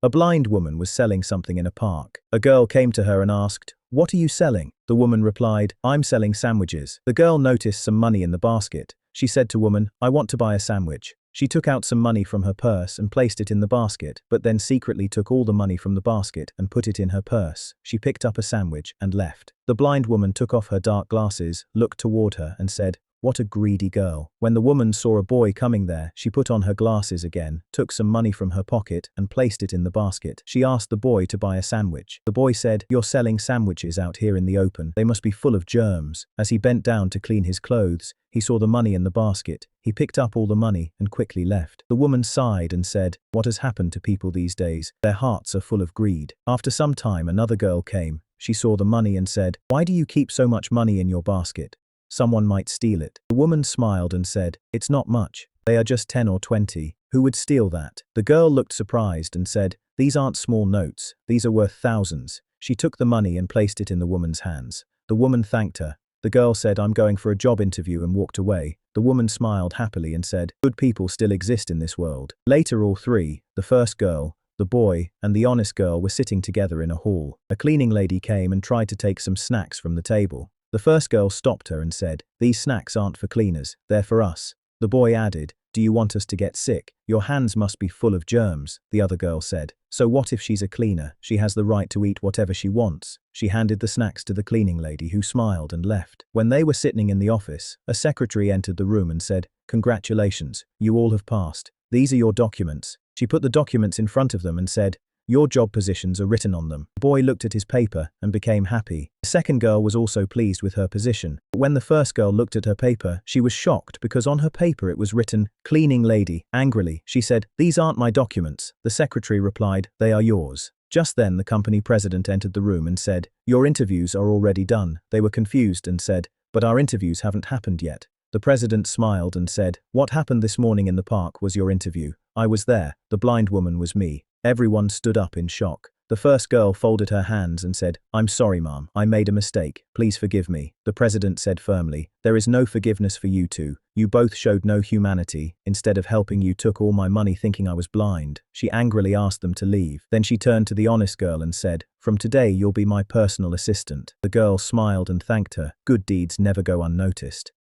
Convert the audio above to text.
A blind woman was selling something in a park. A girl came to her and asked, "What are you selling?" The woman replied, "I'm selling sandwiches." The girl noticed some money in the basket. She said to woman, "I want to buy a sandwich." She took out some money from her purse and placed it in the basket, but then secretly took all the money from the basket and put it in her purse. She picked up a sandwich and left. The blind woman took off her dark glasses, looked toward her and said, "What a greedy girl." When the woman saw a boy coming there, she put on her glasses again, took some money from her pocket and placed it in the basket. She asked the boy to buy a sandwich. The boy said, "You're selling sandwiches out here in the open. They must be full of germs." As he bent down to clean his clothes, he saw the money in the basket. He picked up all the money and quickly left. The woman sighed and said, "What has happened to people these days? Their hearts are full of greed." After some time, another girl came. She saw the money and said, "Why do you keep so much money in your basket? Someone might steal it." The woman smiled and said, "It's not much. They are just 10 or 20. Who would steal that?" The girl looked surprised and said, "These aren't small notes. These are worth thousands." She took the money and placed it in the woman's hands. The woman thanked her. The girl said, "I'm going for a job interview," and walked away. The woman smiled happily and said, "Good people still exist in this world." Later all three, the first girl, the boy, and the honest girl, were sitting together in a hall. A cleaning lady came and tried to take some snacks from the table. The first girl stopped her and said, "These snacks aren't for cleaners, they're for us." The boy added, "Do you want us to get sick? Your hands must be full of germs." The other girl said, "So what if she's a cleaner? She has the right to eat whatever she wants." She handed the snacks to the cleaning lady, who smiled and left. When they were sitting in the office, a secretary entered the room and said, "Congratulations, you all have passed. These are your documents." She put the documents in front of them and said, "Your job positions are written on them." The boy looked at his paper and became happy. The second girl was also pleased with her position. But when the first girl looked at her paper, she was shocked because on her paper it was written, "Cleaning lady." Angrily, she said, "These aren't my documents." The secretary replied, "They are yours." Just then the company president entered the room and said, "Your interviews are already done." They were confused and said, "But our interviews haven't happened yet." The president smiled and said, "What happened this morning in the park was your interview. I was there. The blind woman was me." Everyone stood up in shock. The first girl folded her hands and said, "I'm sorry, ma'am. I made a mistake. Please forgive me." The president said firmly, "There is no forgiveness for you two. You both showed no humanity. Instead of helping, you took all my money thinking I was blind." She angrily asked them to leave. Then she turned to the honest girl and said, "From today you'll be my personal assistant." The girl smiled and thanked her. Good deeds never go unnoticed.